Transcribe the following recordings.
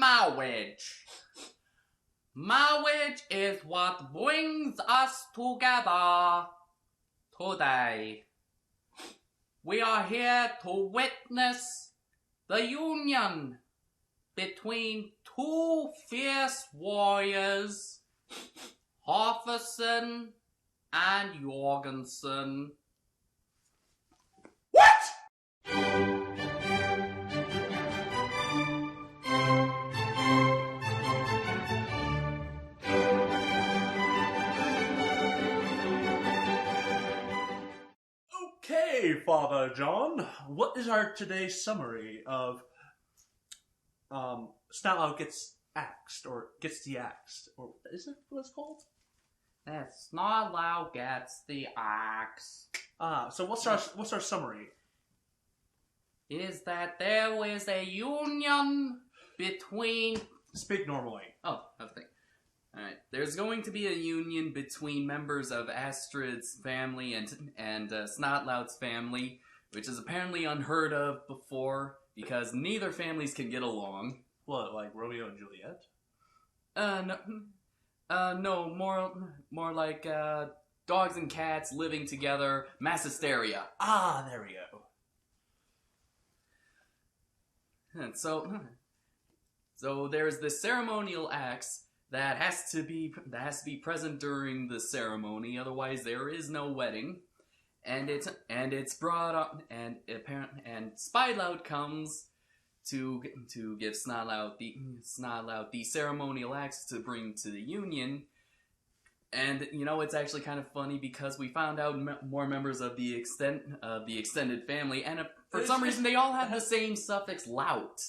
marriage. Marriage is what brings us together today. We are here to witness the union between two fierce warriors, Hofferson and Jorgensen. What? Okay, Father John, what is our today's summary of Snotlout gets axed, or gets the axed, or is it what it's called? Snotlout gets the axe. So what's our summary? Is that there is a union between... Speak normally. Oh, okay. Alright. There's going to be a union between members of Astrid's family and Snotlout's family, which is apparently unheard of before, because neither families can get along. What, like Romeo and Juliet? No, more like, dogs and cats living together, mass hysteria. Ah, there we go. And so there's this ceremonial axe that has to be present during the ceremony, otherwise there is no wedding. And it's brought up, and Spylout comes to give Snotlout the ceremonial axe to bring to the union. And you know, it's actually kind of funny because we found out more members of the extended family, and for some reason they all have the same suffix "lout."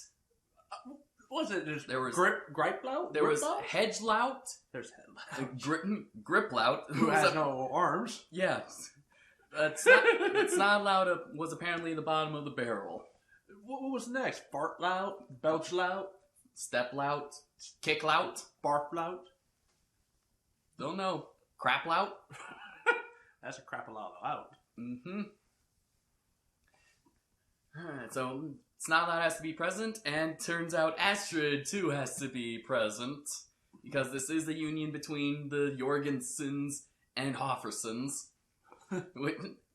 Was it? There was Gripe-lout? There was Hedge-lout. There's Hedge-lout. Grip-lout. Who has no arms. Yeah. Snotlout was apparently the bottom of the barrel. What was next? Fart-lout? Belch-lout? Step-lout? Kick-lout? Barf-lout? Don't know. Crap-lout? That's a crap-a-lot-lout. Mm-hmm. Alright, so Snotlout has to be present, and turns out Astrid too has to be present, because this is the union between the Jorgensens and Hoffersons,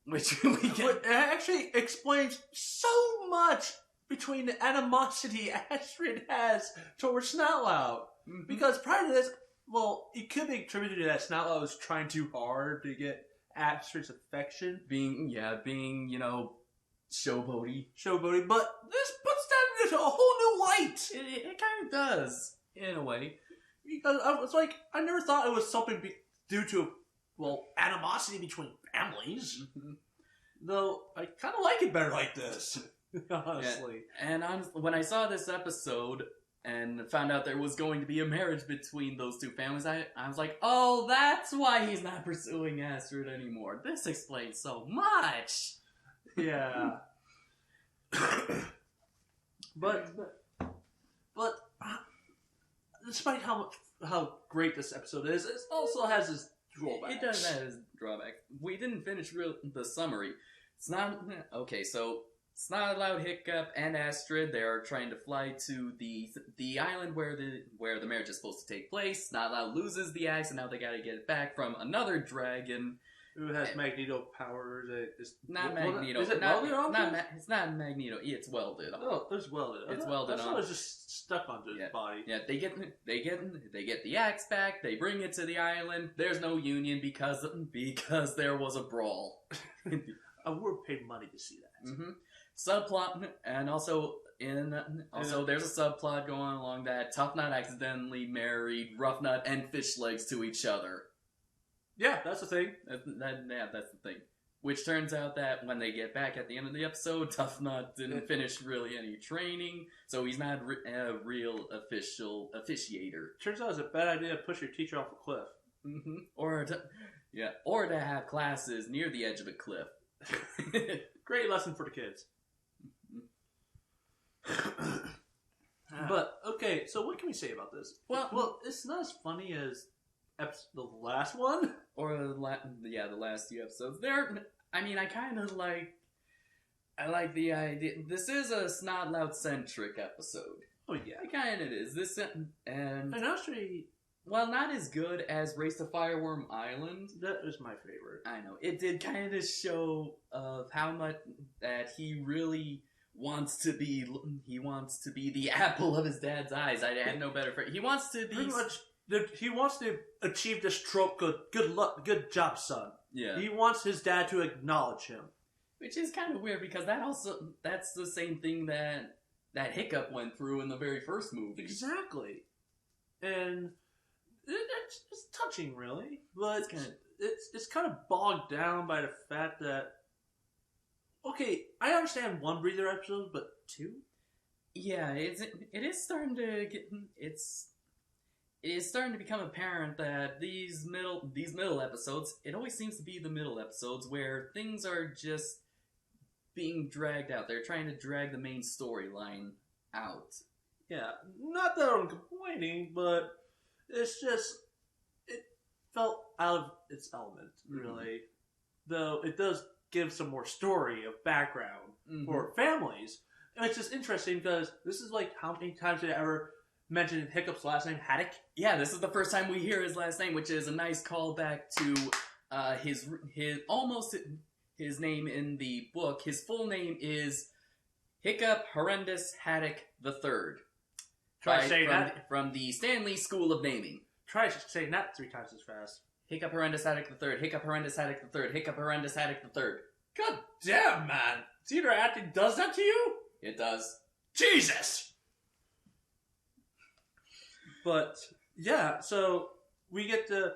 which we can... It actually explains so much between the animosity Astrid has towards Snotlout. Mm-hmm. Because prior to this, well, it could be attributed to that Snotlout was trying too hard to get Astrid's affection. Being, you know, showboaty, but this puts that into a whole new light. It kind of does, in a way. Because I was like, I never thought it was something due to, well, animosity between families. Mm-hmm. Though, I kind of like it better like this, honestly. Yeah. And when I saw this episode and found out there was going to be a marriage between those two families, I was like, oh, that's why he's not pursuing Astrid anymore. This explains so much. Yeah. but despite how great this episode is, it also has its drawbacks. It does have its drawbacks. We didn't finish the summary. It's not okay. So Snotlout, Hiccup, and Astrid, they are trying to fly to the island where the marriage is supposed to take place. Snotlout loses the axe, and now they got to get it back from another dragon. Who has Magneto powers? It's not Magneto. Is it welded on? It's not Magneto. It's welded on. Oh, it's welded. It's welded on. I thought it was just stuck onto his body. Yeah, they get the axe back. They bring it to the island. There's no union because there was a brawl. I would have paid money to see that. Mm-hmm. Subplot, and also there's a subplot going along that Tough Nut accidentally married Rough Nut and Fish Legs to each other. Yeah, that's the thing. That's the thing. Which turns out that when they get back at the end of the episode, Tough Nut didn't finish really any training, so he's not a real officiator. Turns out it's a bad idea to push your teacher off a cliff. Mm-hmm. Or to have classes near the edge of a cliff. Great lesson for the kids. But okay, so what can we say about this? Well, it's not as funny as the last one, or the last two episodes. I like the idea. This is a Snotlout centric episode. Oh yeah, It kind of is. This and actually, well, not as good as Race to Fireworm Island. that is my favorite. I know it did kind of show of how much that he really wants to be. He wants to be the apple of his dad's eyes. I have no better phrase. He wants to be Pretty much, he wants to achieve this trope. Good luck, good job, son. Yeah. He wants his dad to acknowledge him. Which is kind of weird because that's the same thing that Hiccup went through in the very first movie. Exactly. And it's touching, really. But it's kind of bogged down by the fact that, okay, I understand one breather episode, but two? Yeah, it is starting to get it is starting to become apparent that these middle episodes, it always seems to be the middle episodes where things are just being dragged out. They're trying to drag the main storyline out. Yeah, not that I'm complaining, but it's just, it felt out of its element, really. Though it does give some more story of background for families. And it's just interesting because this is like, how many times did I ever mention Hiccup's last name, Haddock? Yeah, this is the first time we hear his last name, which is a nice callback to his almost his name in the book. His full name is Hiccup Horrendous Haddock III. Try to say that from the Stanley School of Naming. Try saying that 3 times as fast. Hiccup Horrendous Haddock III. Hiccup Horrendous Haddock III. Hiccup Horrendous Haddock III. God damn, man! Theater acting does that to you? It does. Jesus! But, yeah, so we get to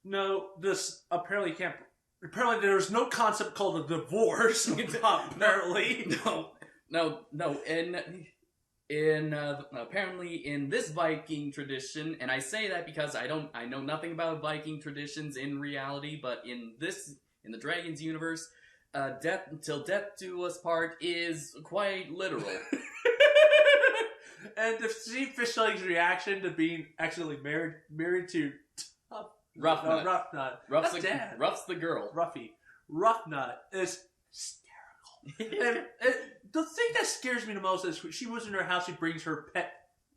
know this apparently there's no concept called a divorce, apparently. No. In apparently in this Viking tradition, and I say that because I know nothing about Viking traditions in reality, but in the Dragons universe, death till death do us part is quite literal. And to see Fishleg's reaction to being actually married to Roughnut. Ruff's the girl. Roughnut is hysterical. And the thing that scares me the most is she was in her house. She brings her pet,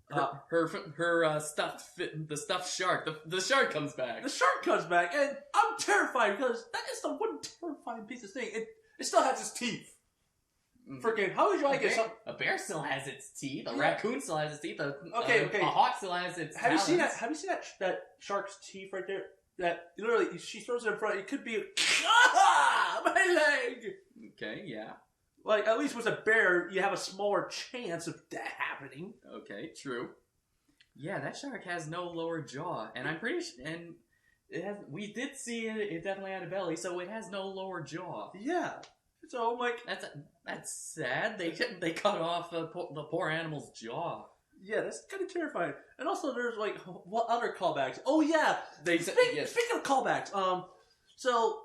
her stuffed shark. The shark comes back. The shark comes back, and I'm terrified because that is the one terrifying piece of thing. It still has its teeth. Freaking, how would you like it? A bear still has its teeth. A raccoon still has its teeth. A hawk still has its Have you seen that shark's teeth right there? That literally, she throws it in front. It could be my leg. Okay, yeah. Like, at least with a bear, you have a smaller chance of that happening. Okay, true. Yeah, that shark has no lower jaw, and I'm pretty sure, and it has. We did see it. It definitely had a belly, so it has no lower jaw. Yeah. So I'm like, that's sad. They cut off the poor animal's jaw. Yeah, that's kind of terrifying. And also, there's like, what other callbacks? Oh yeah, speaking of callbacks, so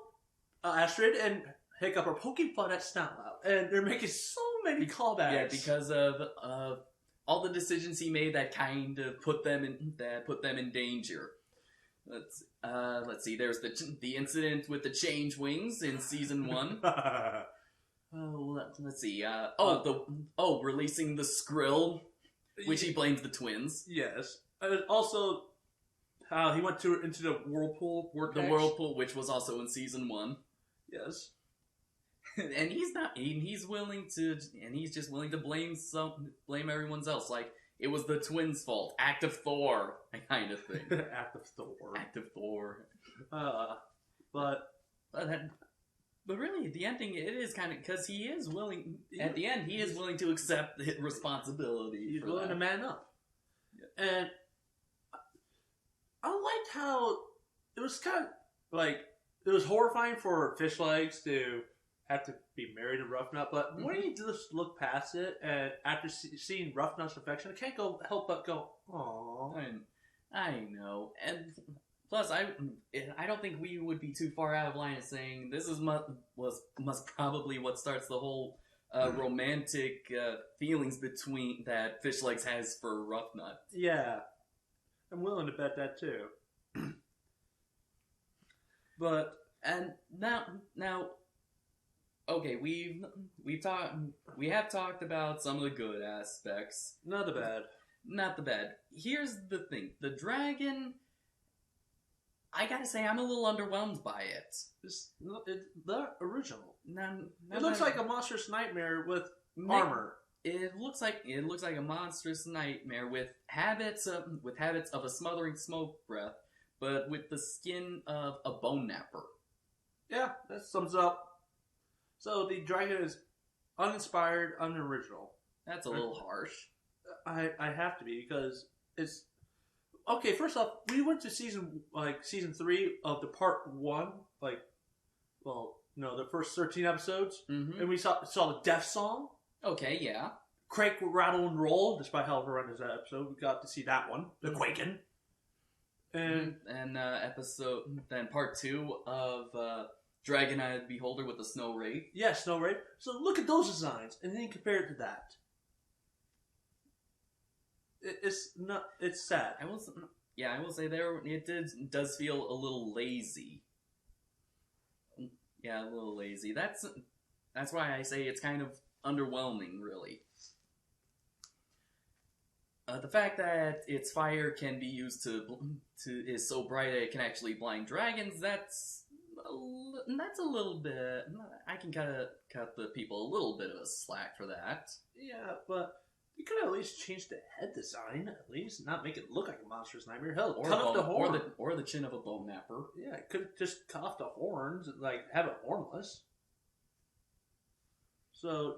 Astrid and Hiccup are poking fun at Snotlout, and they're making so many callbacks. Yeah, because of all the decisions he made that kind of put them in danger. Let's see. There's the incident with the change wings in season 1. Let's see. Releasing the Skrill, which he blames the twins. Yes. And also, how he went into the whirlpool vortex. The whirlpool, which was also in season 1. Yes. And he's not. He's willing to, and he's just willing to blame everyone else. Like, it was the twins' fault. Act of Thor, kind of thing. Act of Thor. Act of Thor. But really, the ending, it is kind of, because he is willing. At the end, he is willing to accept the responsibility. He's willing to man up. Yeah. And I liked how it was kind of like, it was horrifying for Fishlegs to have to be married to Roughnut, but when you just look past it, and after seeing Roughnut's affection, I can't help but go, aww. I know, and plus, I don't think we would be too far out of line in saying this is must probably what starts the whole romantic feelings between that Fishlegs has for Roughnut. Yeah, I'm willing to bet that too. But and now. Okay, we have talked about some of the good aspects. Not the bad. not the bad. Here's the thing: the dragon. I gotta say, I'm a little underwhelmed by it. It's the original. It It looks like a monstrous nightmare with armor. It looks like a monstrous nightmare with habits of a smothering smoke breath, but with the skin of a bone napper. Yeah, that sums up. So the dragon is uninspired, unoriginal. That's a little harsh. I have to be because it's okay. First off, we went to season 3 of the part 1, the first 13 episodes, Mm-hmm. and we saw the death song. Okay, yeah. Quake, rattle, and roll. Despite how horrendous that episode, we got to see that one, the quaking. And then part 2 of Dragon-Eyed Beholder with the Snow Wraith. yeah, Snow Wraith. So look at those designs, and then compare it to that. It's sad. I will say it does feel a little lazy. Yeah, a little lazy. That's why I say it's kind of underwhelming, really. The fact that its fire can be used is so bright that it can actually blind dragons. That's a little bit. I can cut the people a little bit of a slack for that. Yeah, but you could at least change the head design, at least not make it look like a monstrous nightmare. Hell, cut off the horn, or the chin of a bone napper. Yeah, it could just cut off the horns, and, have it hornless. So,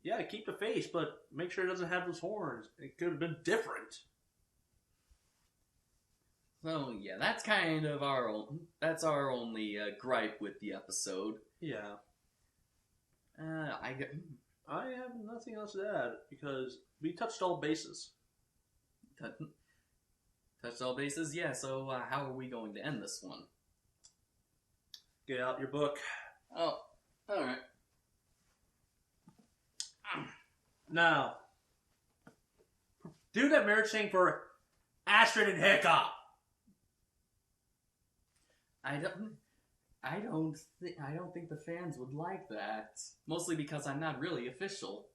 yeah, keep the face, but make sure it doesn't have those horns. It could have been different. So yeah, that's kind of our only gripe with the episode. Yeah. I have nothing else to add because we touched all bases. Touched all bases, yeah. So how are we going to end this one? Get out your book. Oh, all right. Now, do that marriage thing for Astrid and Hiccup. I don't think the fans would like that. Mostly because I'm not really official.